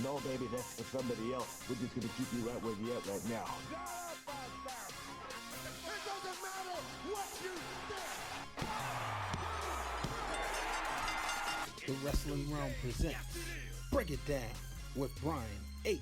No, baby, that's for somebody else. We're just gonna keep you right where you're at right now. It doesn't matter what you think. The Wrestling Realm presents Break It Down with Brian H.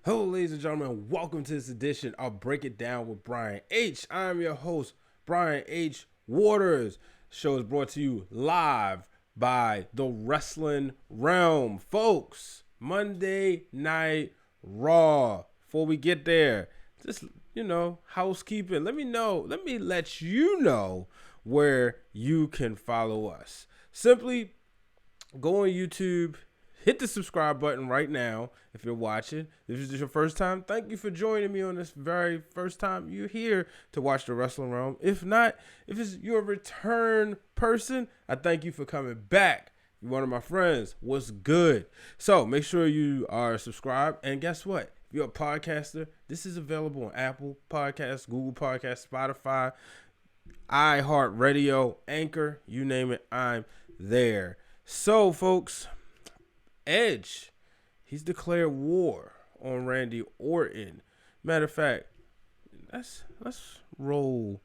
Hello, ladies and gentlemen. Welcome to this edition of Break It Down with Brian H. I'm your host, Brian H. Waters. The show is brought to you live by the Wrestling Realm. Folks, Monday Night Raw. Before we get there, just, housekeeping. Let me let you know where you can follow us. Simply go on YouTube, hit the subscribe button right now if you're watching. If this is your first time, thank you for joining me on this very first time you're here to watch the Wrestling Realm. If not, if it's your return person, I thank you for coming back. You're one of my friends. What's good? So make sure you are subscribed. And guess what? If you're a podcaster, this is available on Apple Podcasts, Google Podcasts, Spotify, iHeartRadio, Anchor, you name it, I'm there. So, folks, Edge, he's declared war on Randy Orton. Matter of fact, let's roll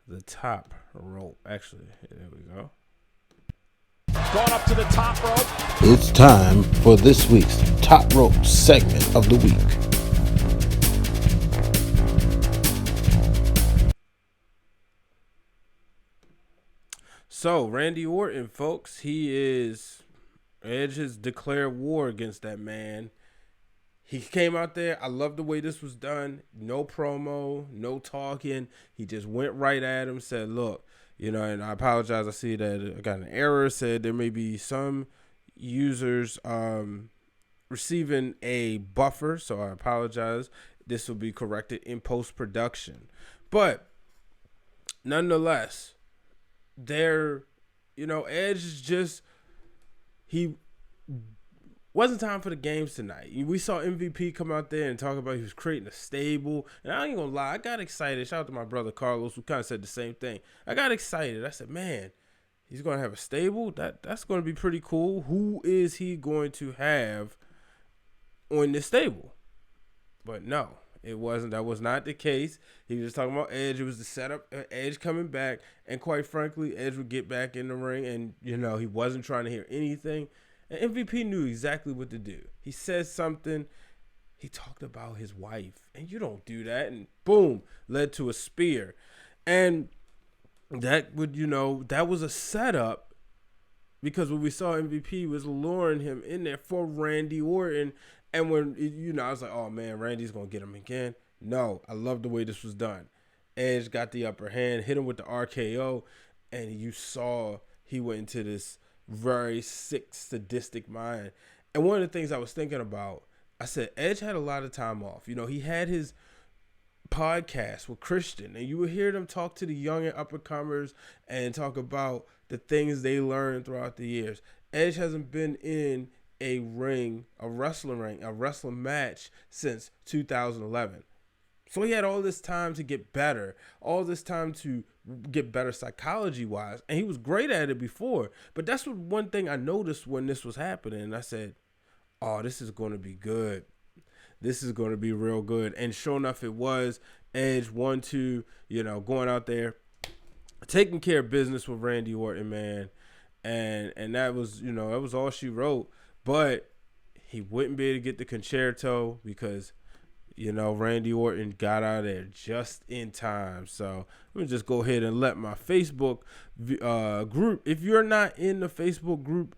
the top rope. Actually, there we go. Going up to the top rope. It's time for this week's Top Rope segment of the week. So, Randy Orton, folks, Edge has declared war against that man. He came out there. I love the way this was done. No promo, no talking. He just went right at him, said, look, and I apologize. I see that I got an error. Said there may be some users receiving a buffer, so I apologize. This will be corrected in post-production. But nonetheless, Edge is just, he wasn't time for the games tonight. We saw MVP come out there and talk about he was creating a stable. And I ain't gonna lie, I got excited. Shout out to my brother Carlos, who kind of said the same thing. I got excited. I said, man, he's gonna have a stable? That's gonna be pretty cool. Who is he going to have on this stable? But no, it wasn't. That was not the case. He was just talking about Edge. It was the setup, Edge coming back. And quite frankly, Edge would get back in the ring. And, he wasn't trying to hear anything. And MVP knew exactly what to do. He said something. He talked about his wife. And you don't do that. And boom, led to a spear. And that was a setup. Because when we saw MVP was luring him in there for Randy Orton. And when, I was like, oh, man, Randy's going to get him again. No, I love the way this was done. Edge got the upper hand, hit him with the RKO, and you saw he went into this very sick, sadistic mind. And one of the things I was thinking about, I said, Edge had a lot of time off. He had his podcast with Christian, and you would hear them talk to the young and up-and-comers and talk about the things they learned throughout the years. Edge hasn't been in a wrestling match since 2011. So he had all this time to get better, all this time to get better psychology-wise, and he was great at it before. But that's one thing I noticed when this was happening, and I said, oh, this is going to be good. This is going to be real good. And sure enough, it was. Edge 1-2, going out there, taking care of business with Randy Orton, man. And that was, that was all she wrote. But he wouldn't be able to get the concerto because, Randy Orton got out of there just in time. So let me just go ahead and let my Facebook group, if you're not in the Facebook group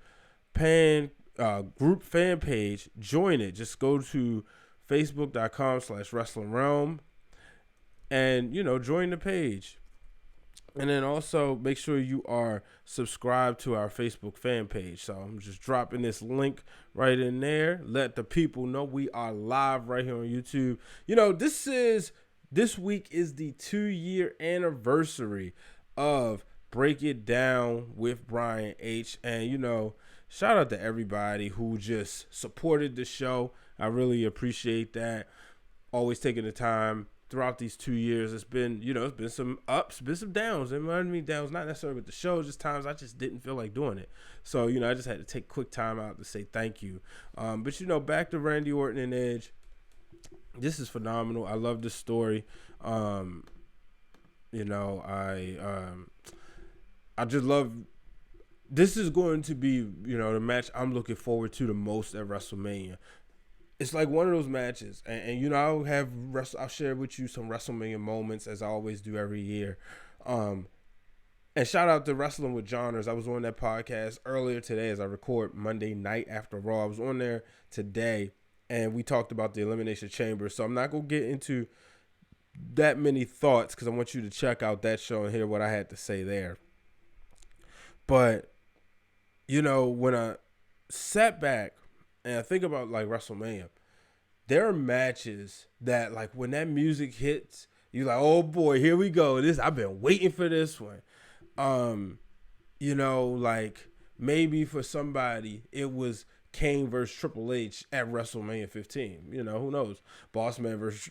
fan page, join it. Just go to facebook.com/Wrestling Realm and, join the page. And then also make sure you are subscribed to our Facebook fan page. So I'm just dropping this link right in there. Let the people know we are live right here on YouTube. This week is the 2-year anniversary of Break It Down with Brian H. And, shout out to everybody who just supported the show. I really appreciate that. Always taking the time throughout these 2 years. It's been, it's been some ups, been some downs. And I mean downs, not necessarily with the show, just times I just didn't feel like doing it. So, I just had to take quick time out to say thank you. But, back to Randy Orton and Edge. This is phenomenal. I love this story. I just love. This is going to be, the match I'm looking forward to the most at WrestleMania. It's like one of those matches, and I'll share with you some WrestleMania moments as I always do every year. And shout out to Wrestling with Johners. I was on that podcast earlier today as I record Monday night after Raw. I was on there today, and we talked about the Elimination Chamber. So I'm not gonna get into that many thoughts because I want you to check out that show and hear what I had to say there. But when I sat back and I think about like WrestleMania, there are matches that like when that music hits, you're like, oh boy, here we go. I've been waiting for this one. Like maybe for somebody it was Kane versus Triple H at WrestleMania 15. Who knows? Boss Man versus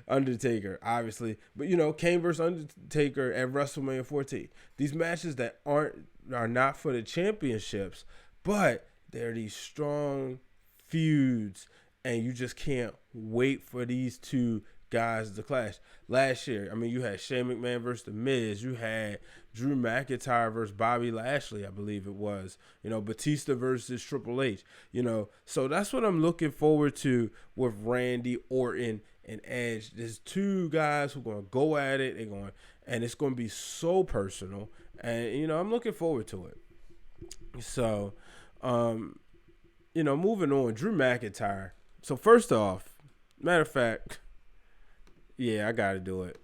Undertaker, obviously. But Kane versus Undertaker at WrestleMania 14. These matches that are not for the championships, but they're these strong feuds, and you just can't wait for these two guys to clash. Last year, you had Shane McMahon versus The Miz. You had Drew McIntyre versus Bobby Lashley, I believe it was. Batista versus Triple H. So that's what I'm looking forward to with Randy Orton and Edge. There's two guys who are going to go at it. And it's going to be so personal. And, I'm looking forward to it. So, moving on, Drew McIntyre. So first off, matter of fact, yeah, I got to do it.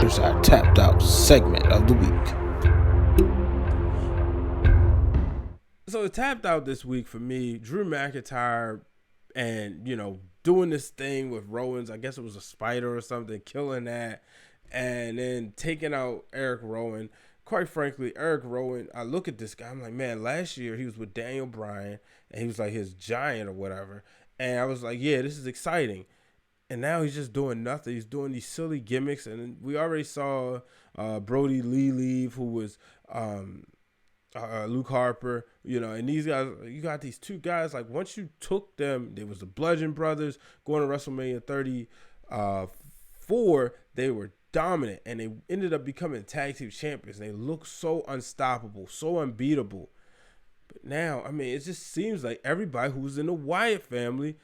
Here's our tapped out segment of the week. So the tapped out this week for me, Drew McIntyre and, doing this thing with Rollins. I guess it was a spider or something, killing that. And then taking out Eric Rowan. Quite frankly, Eric Rowan, I look at this guy, I'm like, man, last year he was with Daniel Bryan, and he was like his giant or whatever. And I was like, yeah, this is exciting. And now he's just doing nothing. He's doing these silly gimmicks. And we already saw Brody Lee leave, who was Luke Harper, and these guys, you got these two guys, like once you took them, there was the Bludgeon Brothers going to WrestleMania 34, they were dominant, and they ended up becoming tag team champions. They look so unstoppable, so unbeatable. But now, it just seems like everybody who's in the Wyatt family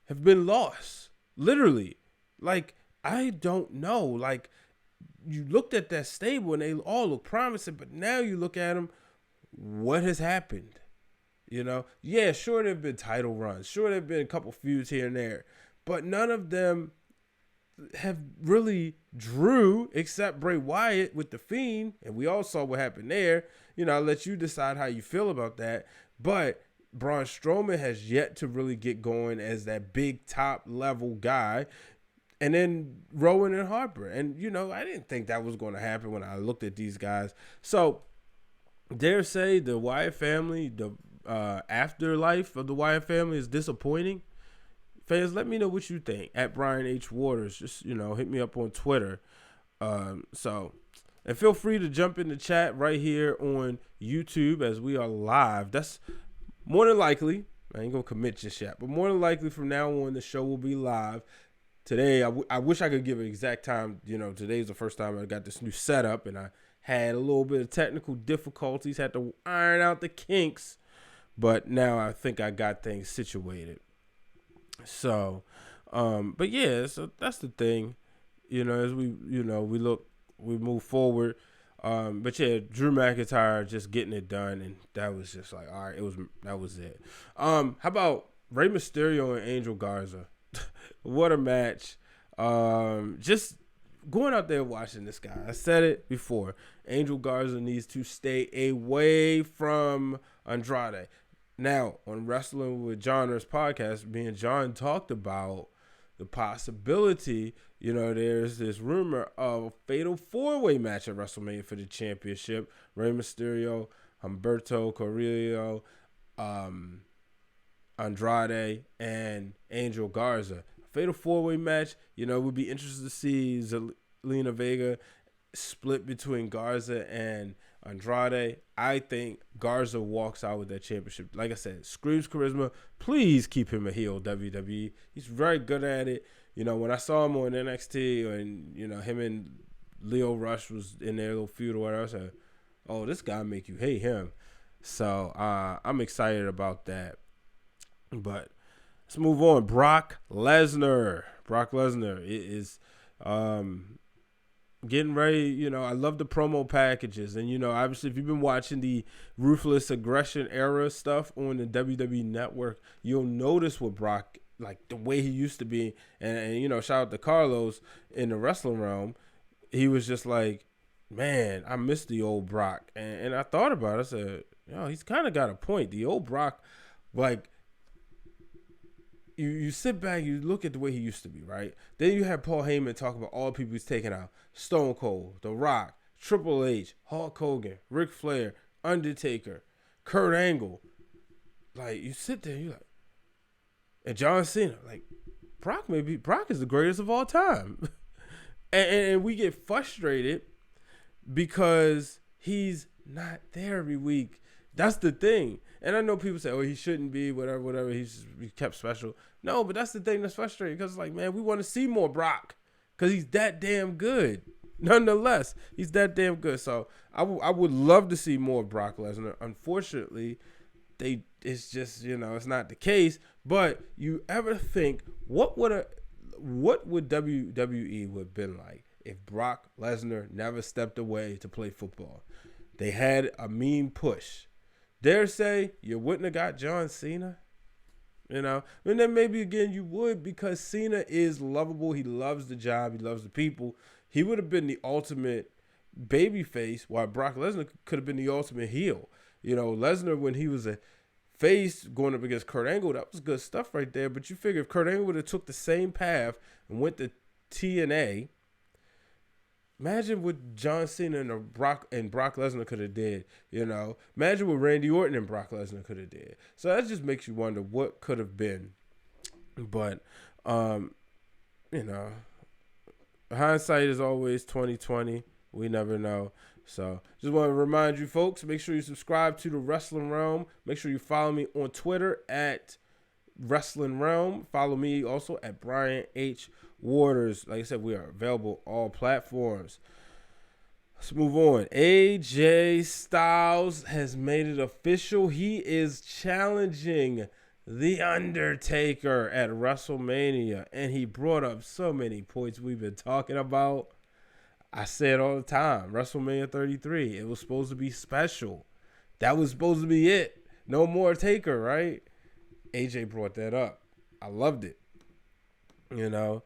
have been lost. Literally. Like, I don't know. Like, you looked at that stable and they all look promising, but now you look at them, what has happened? Yeah, sure, there have been title runs. Sure, there have been a couple feuds here and there, but none of them have really drew except Bray Wyatt with The Fiend, and we all saw what happened there. I'll let you decide how you feel about that. But Braun Strowman has yet to really get going as that big top level guy. And then Rowan and Harper. And, I didn't think that was going to happen when I looked at these guys. So, dare say the Wyatt family, the afterlife of the Wyatt family is disappointing. Fans, let me know what you think. At Brian H. Waters, just, hit me up on Twitter. And feel free to jump in the chat right here on YouTube as we are live. That's more than likely. I ain't going to commit just yet. But more than likely from now on, the show will be live. Today, I wish I could give an exact time. Today's the first time I got this new setup, and I had a little bit of technical difficulties. Had to iron out the kinks. But now I think I got things situated. So, but yeah, so that's the thing, as we move forward. But yeah, Drew McIntyre just getting it done, and that was just like, all right, that was it. How about Rey Mysterio and Angel Garza? What a match. Just going out there watching this guy. I said it before. Angel Garza needs to stay away from Andrade. Now, on Wrestling with Johners podcast, me and John talked about the possibility, there's this rumor of a fatal four-way match at WrestleMania for the championship. Rey Mysterio, Humberto Carrillo, Andrade, and Angel Garza. Fatal 4-way match. You know, we'd be interested to see Zelina Vega split between Garza and Andrade. I think Garza walks out with that championship. Like I said, screams charisma. Please keep him a heel, WWE. He's very good at it. You know, when I saw him on NXT and, you know, him and Leo Rush was in their little feud or whatever, I said, oh, this guy make you hate him. So I'm excited about that. But let's move on. Brock Lesnar. Brock Lesnar is getting ready. You know, I love the promo packages. And, you know, obviously, if you've been watching the Ruthless Aggression era stuff on the WWE Network, you'll notice with Brock, like the way he used to be. And you know, shout out to Carlos in the wrestling realm. He was just like, man, I miss the old Brock. And I thought about it. I said, yo, he's kind of got a point. The old Brock, like, you sit back, you look at the way he used to be, right? Then you have Paul Heyman talk about all the people he's taken out. Stone Cold, The Rock, Triple H, Hulk Hogan, Ric Flair, Undertaker, Kurt Angle. Like, you sit there, you're like, and John Cena, like, Brock is the greatest of all time. and we get frustrated because he's not there every week. That's the thing. And I know people say, oh, he shouldn't be, whatever. He's kept special. No, but that's the thing that's frustrating because, like, man, we want to see more Brock because he's that damn good. Nonetheless, he's that damn good. So I would love to see more Brock Lesnar. Unfortunately, it's just, you know, it's not the case. But you ever think, what would WWE would have been like if Brock Lesnar never stepped away to play football? They had a mean push. Dare say you wouldn't have got John Cena, you know? And then maybe again you would because Cena is lovable. He loves the job. He loves the people. He would have been the ultimate babyface while Brock Lesnar could have been the ultimate heel. You know, Lesnar, when he was a face going up against Kurt Angle, that was good stuff right there. But you figure if Kurt Angle would have took the same path and went to TNA, imagine what John Cena and Brock Lesnar could have did, you know. Imagine what Randy Orton and Brock Lesnar could have did. So that just makes you wonder what could have been. But, you know, hindsight is always 20/20. We never know. So just want to remind you folks, make sure you subscribe to the Wrestling Realm. Make sure you follow me on Twitter at Wrestling Realm. Follow me also at Brian H. Waters. Like I said, we are available on all platforms. Let's move on. AJ Styles has made it official. He is challenging The Undertaker at WrestleMania. And he brought up so many points we've been talking about. I say it all the time. WrestleMania 33. It was supposed to be special. That was supposed to be it. No more Taker, right? AJ brought that up. I loved it. You know,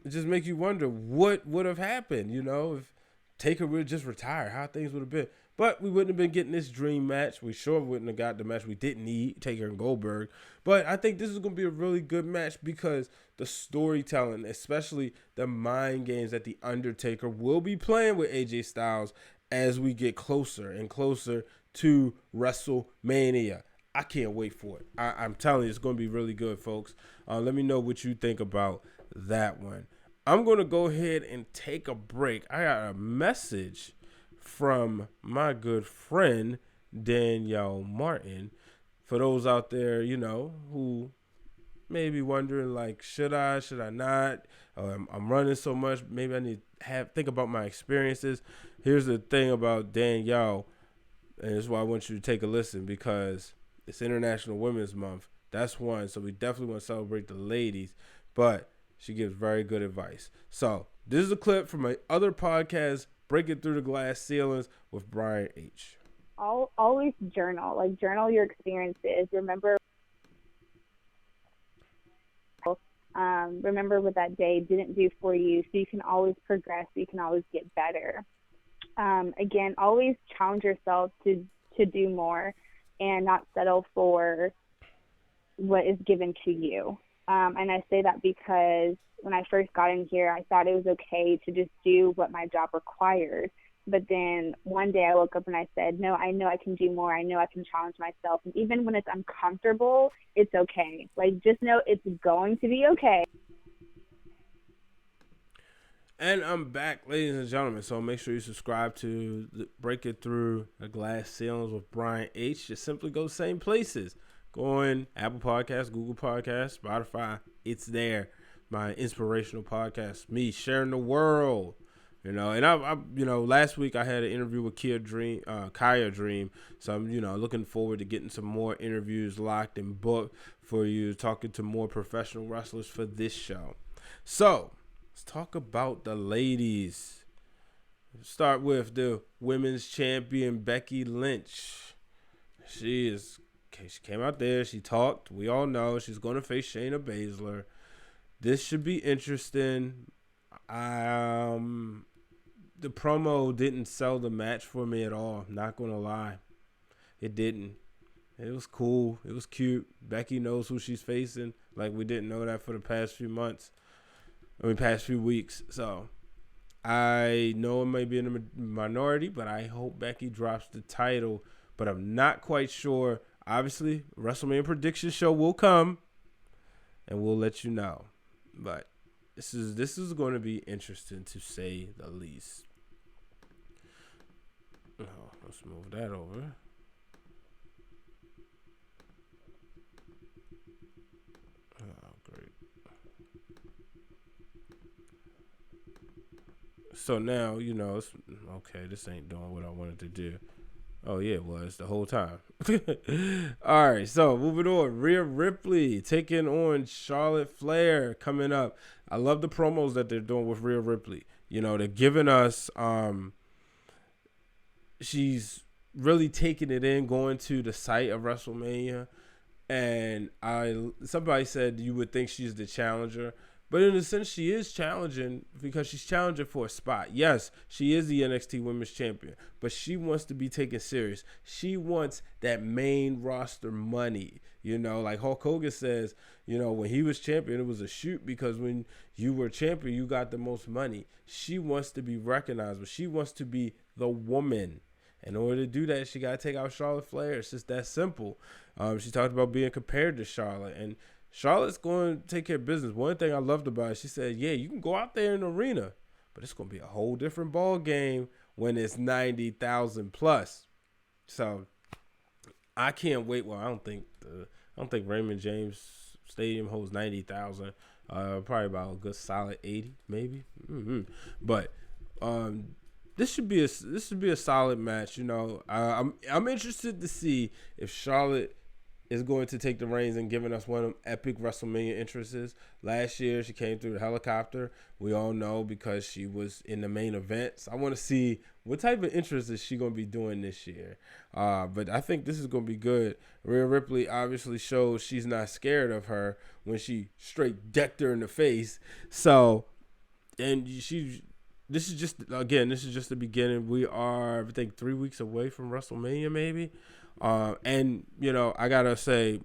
it just makes you wonder what would have happened, you know, if Taker would have just retired, how things would have been. But we wouldn't have been getting this dream match. We sure wouldn't have got the match we didn't need, Taker and Goldberg. But I think this is going to be a really good match because the storytelling, especially the mind games that The Undertaker will be playing with AJ Styles as we get closer and closer to WrestleMania. I can't wait for it. I'm telling you, it's going to be really good, folks. Let me know what you think about that one. I'm going to go ahead and take a break. I got a message from my good friend, Danielle Martin. For those out there, you know, who may be wondering, like, should I not? I'm running so much. Maybe I need to think about my experiences. Here's the thing about Danielle, and this is why I want you to take a listen, because it's International Women's Month. That's one. So we definitely want to celebrate the ladies. But she gives very good advice. So this is a clip from my other podcast, Breaking Through the Glass Ceilings with Brian H. Always journal. Like, journal your experiences. Remember what that day didn't do for you, so you can always progress. So you can always get better. Again, always challenge yourself to do more and not settle for what is given to you. And I say that because when I first got in here, I thought it was okay to just do what my job required. But then one day I woke up and I said, no, I know I can do more. I know I can challenge myself. And even when it's uncomfortable, it's okay. Like, just know it's going to be okay. And I'm back, ladies and gentlemen. So make sure you subscribe to Break It Through the Glass Ceilings with Brian H. Just simply go same places. Go on Apple Podcasts, Google Podcasts, Spotify. It's there. My inspirational podcast. Me sharing the world. You know, and I last week I had an interview with Kaya Dream. So I'm, looking forward to getting some more interviews locked and booked for you, talking to more professional wrestlers for this show. So let's talk about the ladies. Start with the women's champion, Becky Lynch. She came out there. She talked. We all know she's going to face Shayna Bazler. This should be interesting. The promo didn't sell the match for me at all. Not going to lie. It didn't. It was cool. It was cute. Becky knows who she's facing. Like, we didn't know that for the past few weeks. So I know it may be in the minority, but I hope Becky drops the title. But I'm not quite sure. Obviously, WrestleMania prediction show will come, and we'll let you know. But this is going to be interesting, to say the least. Oh, let's move that over. Oh, great. So now, it's okay. This ain't doing what I wanted to do. Oh, yeah, it was the whole time. All right, so moving on. Rhea Ripley taking on Charlotte Flair coming up. I love the promos that they're doing with Rhea Ripley. They're giving us, she's really taking it in, going to the site of WrestleMania. And somebody said you would think she's the challenger. But in a sense, she is challenging because she's challenging for a spot. Yes, she is the NXT Women's Champion, but she wants to be taken serious. She wants that main roster money. Like Hulk Hogan says, when he was champion, it was a shoot because when you were champion, you got the most money. She wants to be recognized, but she wants to be the woman. In order to do that, she got to take out Charlotte Flair. It's just that simple. She talked about being compared to Charlotte, and Charlotte's going to take care of business. One thing I loved about it, she said, yeah, you can go out there in the arena, but it's going to be a whole different ball game when it's 90,000 plus. So I can't wait. Well, I don't think Raymond James Stadium holds 90,000. Probably about a good solid 80, maybe. But this should be a solid match. I'm interested to see if Charlotte is going to take the reins and giving us one of them epic WrestleMania entrances. Last year, she came through the helicopter. We all know because she was in the main events. I want to see what type of entrance is she going to be doing this year. But I think this is going to be good. Rhea Ripley obviously shows she's not scared of her when she straight decked her in the face. So, and this is just the beginning. We are, I think, 3 weeks away from WrestleMania, maybe. And I gotta say,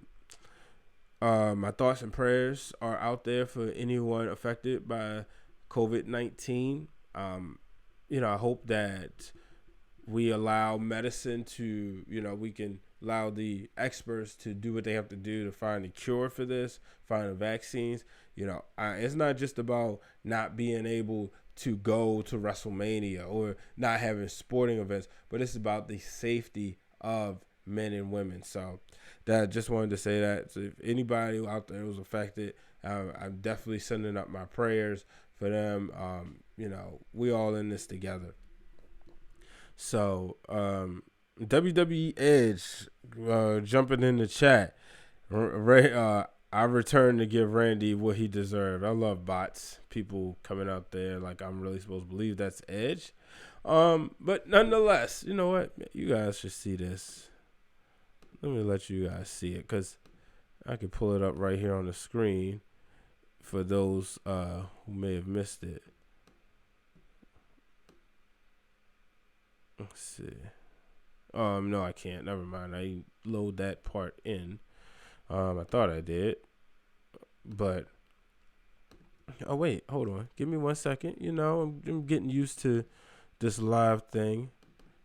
my thoughts and prayers are out there for anyone affected by COVID-19. I hope that we allow medicine to, we can allow the experts to do what they have to do to find a cure for this, find the vaccines. It's not just about not being able to go to WrestleMania or not having sporting events, but it's about the safety of men and women. So that just wanted to say that. So if anybody out there was affected, I'm definitely sending up my prayers for them. We all in this together. So WWE Edge jumping in the chat. I returned to give Randy what he deserved. I love bots, people coming out there like I'm really supposed to believe that's Edge. But nonetheless, you know what? You guys should see this. Let me let you guys see it because I can pull it up right here on the screen for those who may have missed it. Let's see. No, I can't. Never mind. I didn't load that part in. I thought I did. But, oh, wait. Hold on. Give me 1 second. I'm getting used to this live thing.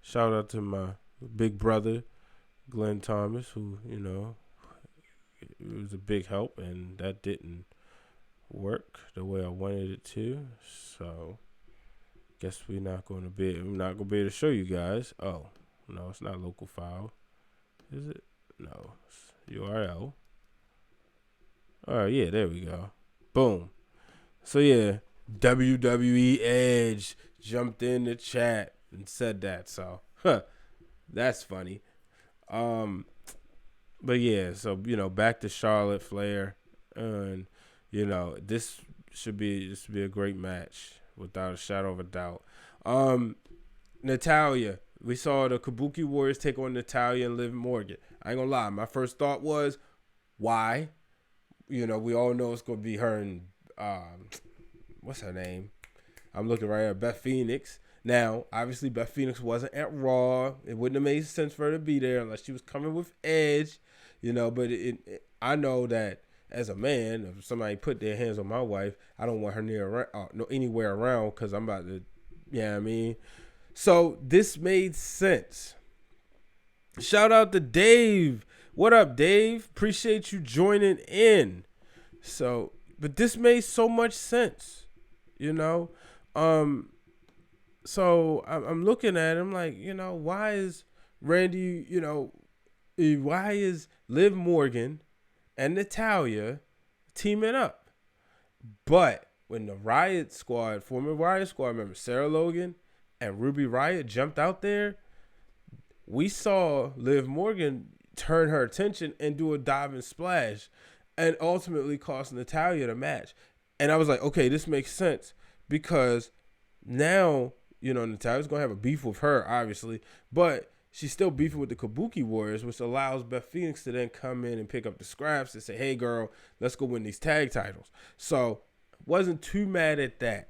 Shout out to my big brother, Glenn Thomas, who, you know, it was a big help, and that didn't work the way I wanted it to. So, guess we're not going to be able to show you guys. Oh, no, it's not local file. Is it? No, it's URL. All right, yeah, there we go. Boom. So, yeah, WWE Edge jumped in the chat and said that. So, that's funny. But yeah, so, you know, back to Charlotte Flair, and, you know, this should be a great match without a shadow of a doubt. Natalya, we saw the Kabuki Warriors take on Natalya and Liv Morgan. I ain't gonna lie, my first thought was, why? You know, we all know it's gonna be her and what's her name? I'm looking right at Beth Phoenix. Now, obviously, Beth Phoenix wasn't at Raw. It wouldn't have made sense for her to be there unless she was coming with Edge, you know. But I know that as a man, if somebody put their hands on my wife, I don't want her anywhere around because I'm about to, you know what I mean? So this made sense. Shout out to Dave. What up, Dave? Appreciate you joining in. So, but this made so much sense, you know. So I'm looking at him like, you know, why is Randy, you know, why is Liv Morgan and Natalya teaming up? But when the former Riot Squad member Sarah Logan and Ruby Riott jumped out there, we saw Liv Morgan turn her attention and do a diving splash and ultimately cost Natalya the match. And I was like, okay, this makes sense because now, you know, Natalya's going to have a beef with her, obviously, but she's still beefing with the Kabuki Warriors, which allows Beth Phoenix to then come in and pick up the scraps and say, hey, girl, let's go win these tag titles. So wasn't too mad at that.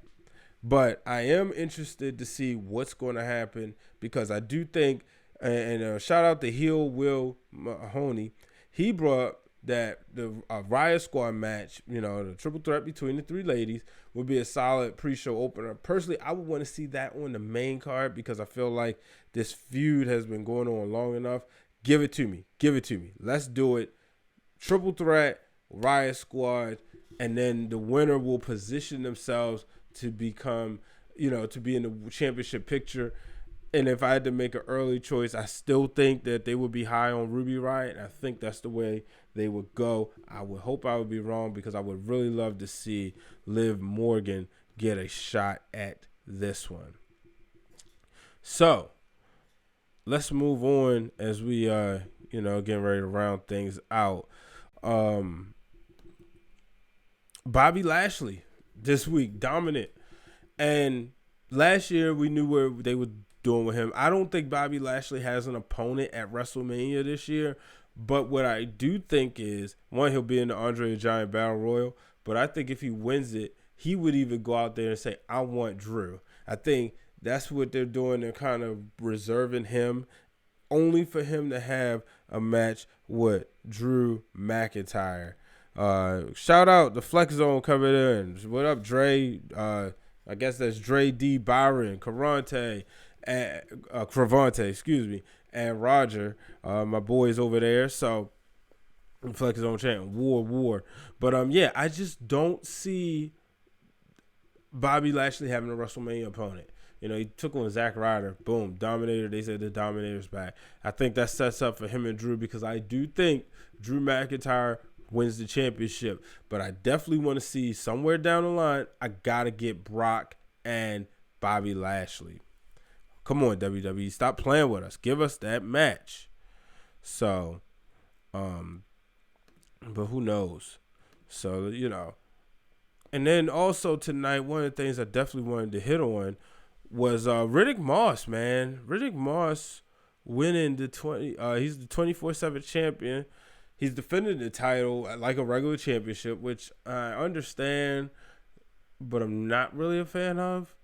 But I am interested to see what's going to happen because I do think, and shout out to heel Will Mahoney, he brought that the Riot Squad match, you know, the triple threat between the three ladies would be a solid pre-show opener. Personally, I would want to see that on the main card because I feel like this feud has been going on long enough. Give it to me. Give it to me. Let's do it. Triple threat, Riot Squad, and then the winner will position themselves to become, you know, to be in the championship picture. And if I had to make an early choice, I still think that they would be high on Ruby Riott. And I think that's the way they would go. I would hope I would be wrong because I would really love to see Liv Morgan get a shot at this one. So let's move on as we, you know, getting ready to round things out. Bobby Lashley this week, dominant. And last year we knew where they were doing with him. I don't think Bobby Lashley has an opponent at WrestleMania this year, but what I do think is, one, he'll be in the Andre the Giant Battle Royal, but I think if he wins it, he would even go out there and say, I want Drew. I think that's what they're doing. They're kind of reserving him only for him to have a match with Drew McIntyre. Shout out the Flex Zone coming in. What up, Dre? I guess that's Dre D. Byron, Cravante, and Roger, my boys over there. So Flex Zone chanting war. But yeah, I just don't see Bobby Lashley having a WrestleMania opponent. You know, he took on Zack Ryder. Boom, Dominator. They said the Dominator's back. I think that sets up for him and Drew because I do think Drew McIntyre wins the championship. But I definitely want to see somewhere down the line, I got to get Brock and Bobby Lashley. Come on, WWE. Stop playing with us. Give us that match. So, but who knows? So, you know. And then also tonight, one of the things I definitely wanted to hit on was Riddick Moss, man. Riddick Moss winning the he's the 24/7 champion. He's defending the title like a regular championship, which I understand, but I'm not really a fan of.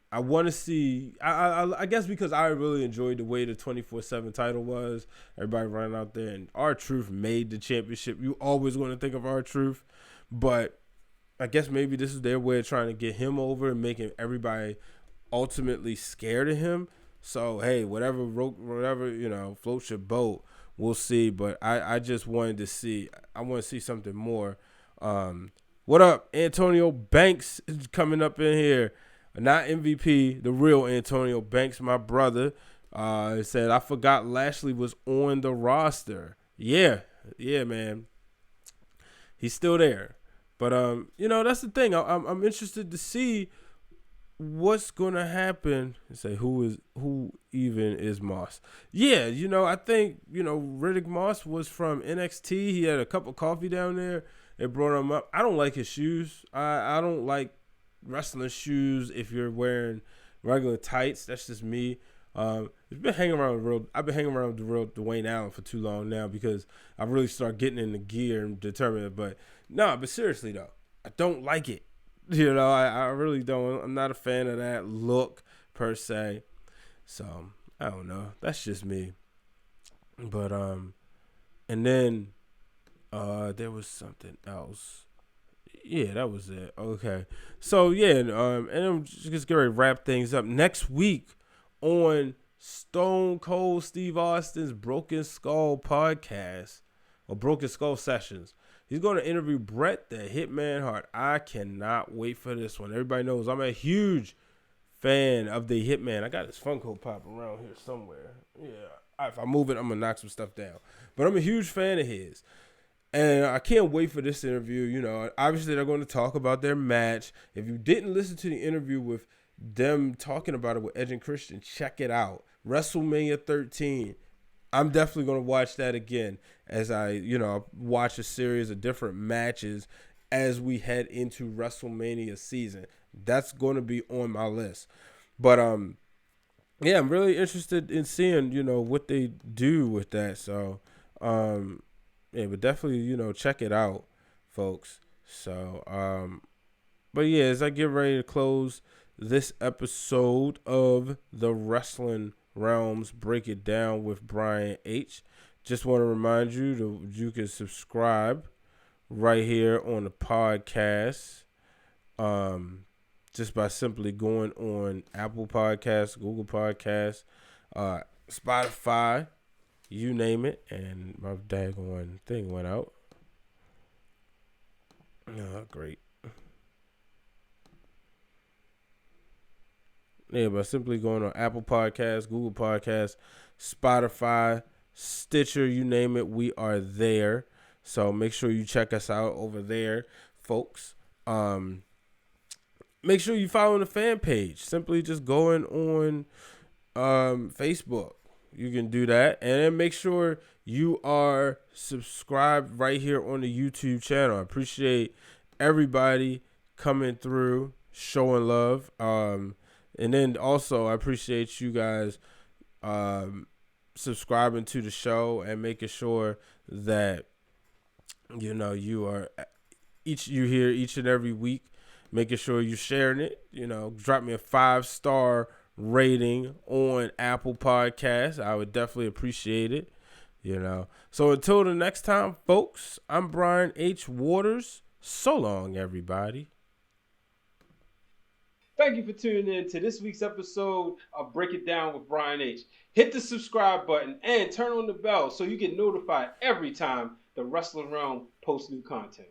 I want to see, I guess because I really enjoyed the way the 24/7 title was. Everybody running out there, and R-Truth made the championship. You always want to think of R-Truth, but I guess maybe this is their way of trying to get him over and making everybody ultimately scared of him. So hey, whatever floats your boat. We'll see. But I just wanted to see. I want to see something more. What up, Antonio Banks is coming up in here. Not MVP, the real Antonio Banks, my brother. He said, I forgot Lashley was on the roster. Yeah, man. He's still there. But, that's the thing. I'm interested to see what's going to happen. Say, who even is Moss? Yeah, I think, Riddick Moss was from NXT. He had a cup of coffee down there. They brought him up. I don't like his shoes. I don't like wrestling shoes if you're wearing regular tights. That's just me. I've been hanging around with the real Dwayne Allen for too long now because I really start getting in the gear and determined it. But seriously though, I don't like it. I really don't. I'm not a fan of that look per se. So I don't know. That's just me. But and then there was something else. Yeah, that was it. Okay. So yeah, and I'm just going to wrap things up next week on Stone Cold Steve Austin's Broken Skull podcast or Broken Skull Sessions. He's going to interview Bret the Hitman Hart. I cannot wait for this one. Everybody knows I'm a huge fan of the Hitman. I got his Funko Pop around here somewhere. Yeah. If I move it, I'm going to knock some stuff down. But I'm a huge fan of his. And I can't wait for this interview. Obviously they're going to talk about their match. If you didn't listen to the interview with them talking about it with Edge and Christian, check it out. WrestleMania 13. I'm definitely going to watch that again as I, watch a series of different matches as we head into WrestleMania season. That's going to be on my list. But, yeah, I'm really interested in seeing, what they do with that. So, yeah, but definitely, check it out, folks. So, but yeah, as I get ready to close this episode of the Wrestling Realms Break It Down with Brian H., just want to remind you that you can subscribe right here on the podcast, just by simply going on Apple Podcasts, Google Podcasts, Spotify, you name it. And my daggone thing went out. Oh, great. Yeah, by simply going on Apple Podcasts, Google Podcasts, Spotify, Stitcher, you name it, we are there. So make sure you check us out over there, folks. Make sure you follow the fan page. Simply just going on Facebook. You can do that. And then make sure you are subscribed right here on the YouTube channel. I appreciate everybody coming through, showing love. And then also I appreciate you guys subscribing to the show and making sure that you are you hear each and every week, making sure you're sharing it. Drop me a 5-star rating on Apple Podcasts. I would definitely appreciate it. So until the next time, folks, I'm Brian H. Waters. So long, everybody. Thank you for tuning in to this week's episode of Break It Down with Brian H. Hit the subscribe button and turn on the bell so you get notified every time the Wrestling Realm posts new content.